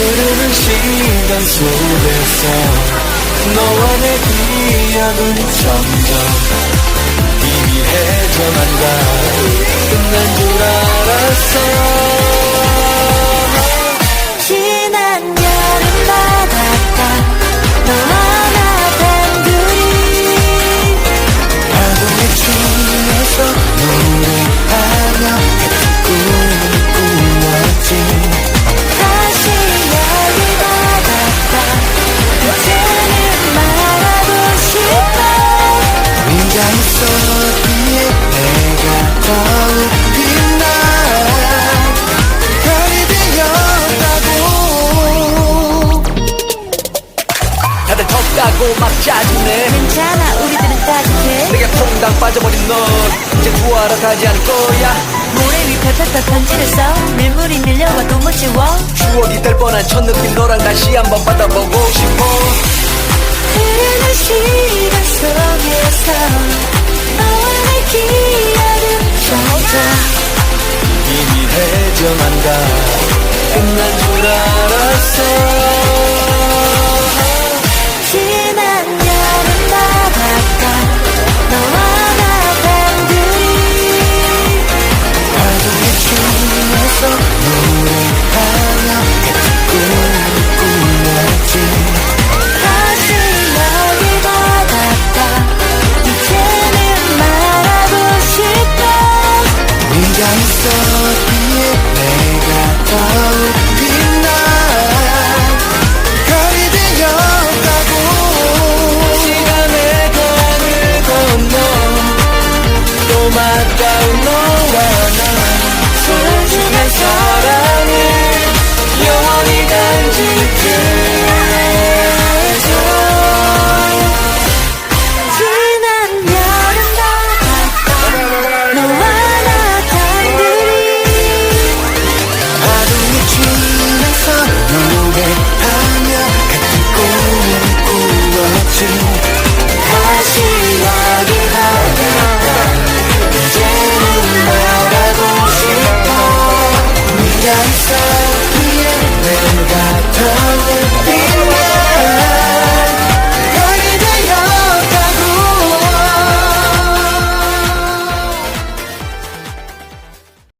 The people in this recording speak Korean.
흐르는 시간 속에서 너와 내 기억은 점점 희미해져간다. 끝난 줄 알았어. 지난 여름 바닷가 너와 나 단둘이 파도에 춤에서 노래하며 꿈을 꾸었지. 다시 여기 바닷가 그때는 말하고 싶어. 네가 있었기에 내가 더욱 빛나 별이 되었다고. 다들 덥다고 막 짜증내. 괜찮아 우리들은 따뜻해. 내게 퐁당 빠져버린 넌 이제 구하러 가지 않을 거야. 모래 위 펴펴펴 편지를 써. 밀물이 밀려와도 못 지워. 추억이 될 뻔한 첫 느낌 너랑 다시 한번 받아보고 싶어. 흐르는 시간 속에서 너와 내 기억은 점점 희미해져간다.